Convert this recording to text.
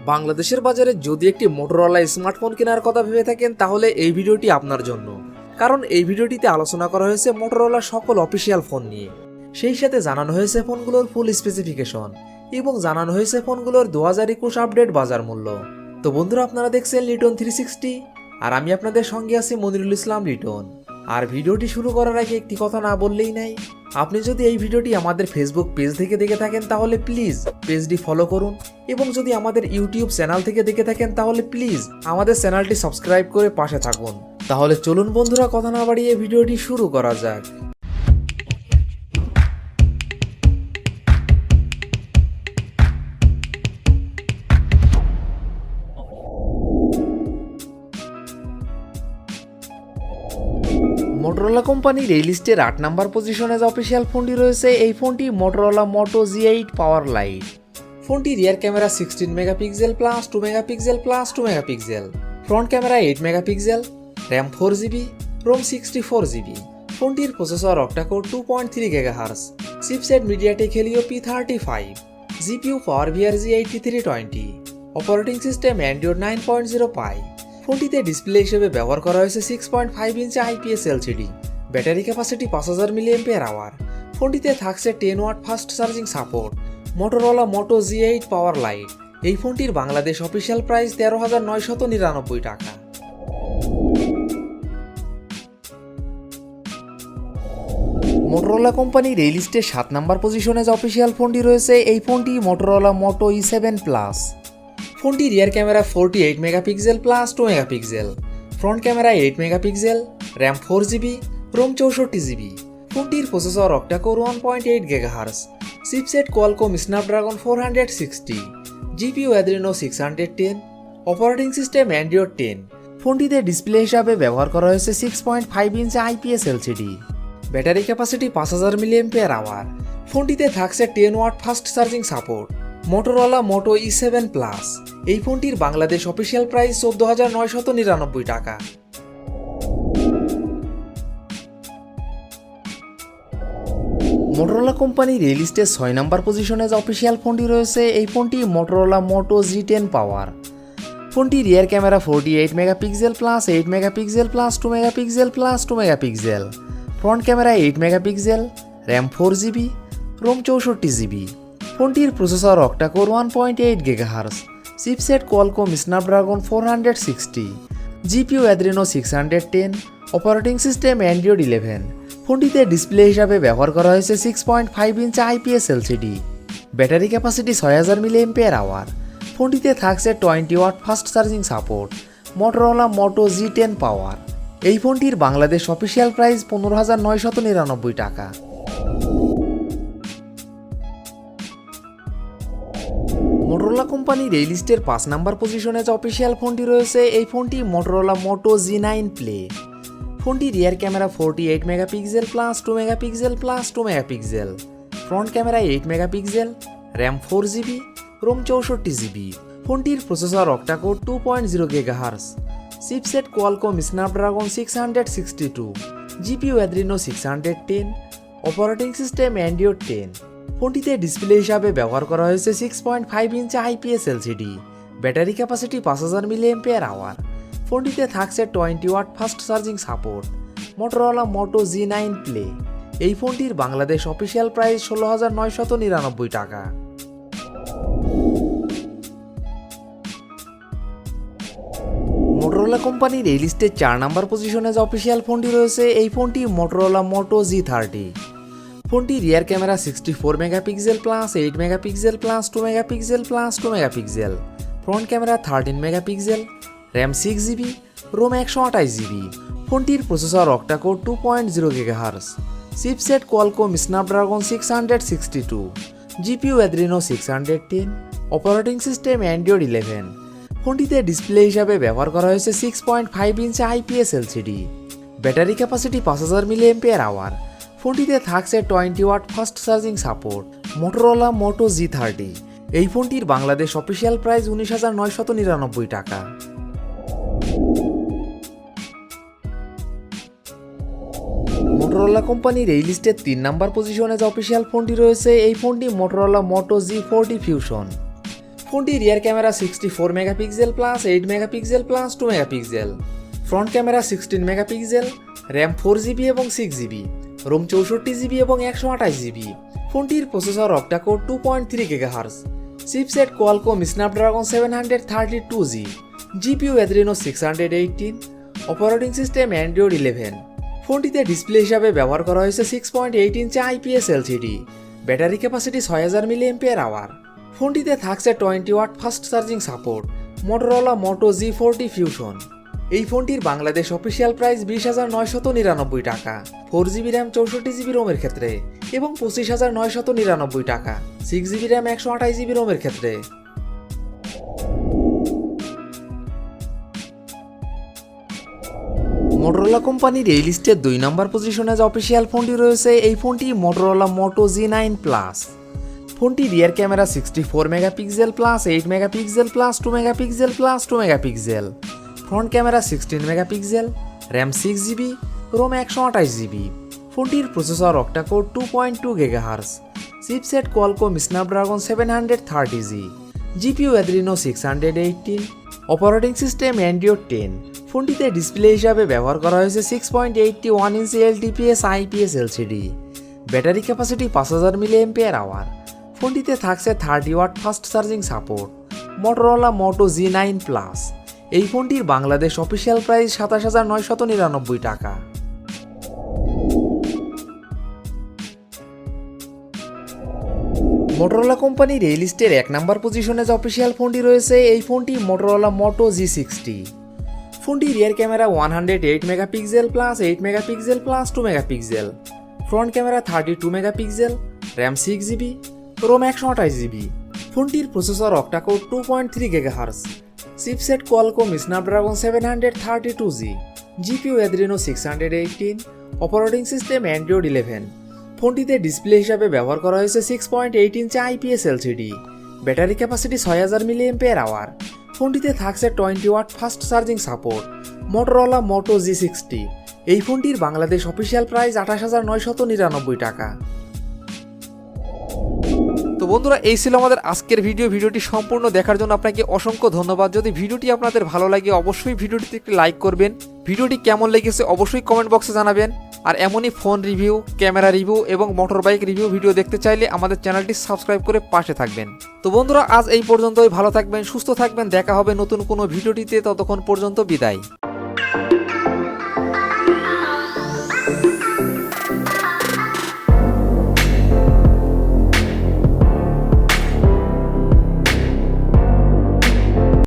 বাংলাদেশের বাজারে যদি একটি মোটরোলা স্মার্টফোন কেনার কথা ভেবে থাকেন তাহলে এই ভিডিওটি আপনার জন্য। কারণ এই ভিডিওটিতে আলোচনা করা হয়েছে মোটরোলার সকল অফিসিয়াল ফোন নিয়ে। সেই সাথে জানানো হয়েছে ফোনগুলোর ফুল স্পেসিফিকেশন এবং জানানো হয়েছে ফোনগুলোর 2021 আপডেট বাজার মূল্য। তো বন্ধুরা, আপনারা দেখছেন লিটন 360 আর আমি আপনাদের সঙ্গে আছি মনিরুল ইসলাম লিটন। আর ভিডিওটি শুরু করার আগে একটি কথা না বললেই নাই, আপনি যদি এই ভিডিওটি আমাদের ফেসবুক পেজ থেকে দেখে থাকেন তাহলে প্লিজ পেজটি ফলো করুন, এবং যদি আমাদের ইউটিউব চ্যানেল থেকে দেখে থাকেন তাহলে প্লিজ আমাদের চ্যানেলটি সাবস্ক্রাইব করে পাশে থাকুন। তাহলে চলুন বন্ধুরা, কথা না বাড়িয়ে ভিডিওটি শুরু করা যাক। মোটরোলা কোম্পানির এই লিস্টের 8 নম্বর পজিশনে যে অফিসিয়াল ফোনটি রয়েছে, এই ফোনটি Motorola Moto G8 power lite. ফোনটি rear camera 16 megapixel plus 2 megapixel plus 2 megapixel, front camera 8 megapixel, RAM 4GB, ROM 64GB। ফোনটির processor octa core 2.3 GHz, chipset MediaTek Helio P35, GPU PowerVR G8320, operating system Android 9.0 Pie. ফোনটিতে display হিসেবে ব্যবহার করা হয়েছে 6.5 inch IPS LCD, battery capacity 5000 mAh। ফোনটিতে থাকছে 10 watt fast charging support. Motorola Moto G8 power lite. এই ফোনটির বাংলাদেশ অফিসিয়াল প্রাইস 13,999 টাকা। মোটরোলা কোম্পানির এই লিস্টে 7 নম্বর পজিশনে যে অফিসিয়াল ফোনটি রয়েছে, এই ফোনটি মোটরোলা মোটো E7 প্লাস। ফোনটি rear camera 48 megapixel plus 2 megapixel, front camera 8 megapixel, RAM 4GB, ROM 64GB। ফোনটির processor octa core 1.8 GHz, chipset Qualcomm Snapdragon 460, GPU Adreno 610, operating system Android 10। ফোনটিতে ডিসপ্লে হিসাবে ব্যবহার করা হয়েছে 6.5 inch IPS LCD, battery capacity 5000 mAh। ফোনটিতে থাকছে 10 watt fast charging support. Motorola Moto E7 plus. এই ফোনটির বাংলাদেশ অফিসিয়াল প্রাইস 14,999 টাকা। মোটরোলা কোম্পানির এই লিস্টে 6 নম্বর পজিশনে যে অফিসিয়াল ফোনটি রয়েছে, এই ফোনটি মোটরোলা মোটো G10 পাওয়ার। ফোনটি rear camera 48 megapixel plus 8 megapixel plus 2 megapixel plus 2 megapixel, front camera 8 megapixel, RAM 4GB, ROM 64GB। ফোনটির processor octa core 1.8 GHz, chipset Qualcomm Snapdragon 460, GPU Adreno 610, operating system Android 11। ফোনটিতে display হিসাবে ব্যবহার করা হয়েছে 6.5 inch IPS LCD, battery capacity 6000 mAh। ফোনটিতে থাকছে 20 watt fast charging support. Motorola Moto G10 power. এই ফোনটির বাংলাদেশ অফিসিয়াল প্রাইস 15,999 টাকা। মোটরোলা কোম্পানির এই লিস্টের 5 নম্বর পজিশনে যে অফিসিয়াল ফোনটি রয়েছে, এই ফোনটি মোটরোলা মোটো G9 প্লে। ফোনটি rear camera 48 megapixel plus 2 megapixel plus 2 megapixel, front camera 8 megapixel, RAM 4GB, ROM 64GB। ফোনটির processor octa core 2.0 GHz, chipset Qualcomm Snapdragon 662, GPU Adreno 610, operating system Android 10। ফোনটিতে ডিসপ্লে হিসাবে ব্যবহার করা হয়েছে 6.5 inch IPS LCD, battery capacity 5000 mAh। ফোনটিতে থাকছে 20 watt fast charging support. Motorola Moto G9 play. এই ফোনটির বাংলাদেশ অফিসিয়াল প্রাইস 16,999 টাকা। মোটরোলা কোম্পানির এই লিস্টে 4 নম্বর পজিশনে যে অফিসিয়াল ফোনটি রয়েছে, এই ফোনটি মোটরোলা মোটো G30। ফোনটি rear camera 64 megapixel plus 8 megapixel plus 2 megapixel plus 2 megapixel, front camera 13 megapixel, RAM 6GB, ROM 128GB। ফোনটির processor octa core 2.0 GHz, chipset Qualcomm Snapdragon 662, GPU Adreno 610, operating system Android 11। ফোনটিতে display হিসাবে ব্যবহার করা হয়েছে 6.5 inch IPS LCD, battery capacity 5000 mAh। ফোনটিতে থাকছে 20 watt fast charging support. Motorola Moto G30। এই ফোনটির বাংলাদেশ অফিসিয়াল প্রাইস 19,999 টাকা। মোটরোলা কোম্পানির এই লিস্টের 3 নম্বর পজিশনে যে অফিসিয়াল ফোনটি রয়েছে, এই ফোনটি মোটরোলা মোটো G40 ফিউশন। ফোনটি rear camera 64 megapixel plus 8 megapixel plus 2 megapixel, front camera 16 megapixel, RAM 4GB এবং 6GB, রোম 64GB এবং 128GB। ফোনটির processor octa core 2.3 GHz, chipset Qualcomm Snapdragon 732G, GPU Adreno 618, operating system Android 11। ফোনটিতে display হিসাবে ব্যবহার করা হয়েছে 6.8 inch IPS LCD, battery capacity 6000 mAh। ফোনটিতে থাকছে 20 watt fast charging support, Motorola Moto G40 fusion. এই ফোনটির বাংলাদেশ অফিসিয়াল প্রাইস 20,999 টাকা 4GB র্যাম 64GB রোমের ক্ষেত্রে এবং 25,999 টাকা 6GB র্যাম 128GB রোমের ক্ষেত্রে। মোটরোলা কোম্পানির এই লিস্টের 2 নম্বর পজিশনে যে অফিসিয়াল ফোনটি রয়েছে এই ফোনটি মোটরোলা মোটো G9 প্লাস। ফোনটি rear camera 64 megapixel plus 8 megapixel plus 2 megapixel plus 2 megapixel, front camera 16 megapixel, RAM 6GB, ROM 128GB। ফোনটির processor octa core 2.2 GHz, chipset Qualcomm Snapdragon 730G, GPU Adreno 618, operating system Android 10। ফোনটিতে display হিসাবে ব্যবহার করা হয়েছে 6.81 inch LTPS IPS LCD, battery capacity 5000 mAh। ফোনটিতে থাকছে 30 watt fast charging support, Motorola Moto G9 plus. এই ফোনটির বাংলাদেশ অফিসিয়াল প্রাইস 27,999 টাকা। মোটরোলা কোম্পানির এই লিস্টের 1 নম্বর পজিশনে যে অফিসিয়াল ফোনটি রয়েছে এই ফোনটি মোটরোলা মোটো G60। ফোনটি rear camera 108 megapixel plus 8 megapixel plus 2 megapixel, front camera 32 megapixel, RAM 6GB, ROM 128GB। ফোনটির processor octa core 2.3 GHz, chipset Qualcomm Snapdragon 732G, GPU Adreno 618, operating system Android 11। ফোনটিতে ডিসপ্লে হিসাবে ব্যবহার করা হয়েছে 6.8 inch IPS LCD, battery capacity 6000 mAh। ফোনটিতে থাকছে 20 watt fast charging support, Motorola Moto G60। এই ফোনটির বাংলাদেশ অফিসিয়াল প্রাইস 28,999 টাকা। তো বন্ধুরা এই ছিল আমাদের আজকের ভিডিওটি সম্পূর্ণ দেখার জন্য আপনাকে অসংখ্য ধন্যবাদ। যদি ভিডিওটি আপনাদের ভালো লাগে অবশ্যই ভিডিওটিতে একটি লাইক করবেন, ভিডিওটি কেমন লেগেছে অবশ্যই কমেন্ট বক্সে জানাবেন। আর এমনই ফোন রিভিউ, ক্যামেরা রিভিউ এবং মোটর বাইক রিভিউ ভিডিও দেখতে চাইলে আমাদের চ্যানেলটি সাবস্ক্রাইব করে পাশে থাকবেন। তো বন্ধুরা আজ এই পর্যন্তই, ভালো থাকবেন, সুস্থ থাকবেন, দেখা হবে নতুন কোনো ভিডিওটিতে, ততক্ষণ পর্যন্ত বিদায়।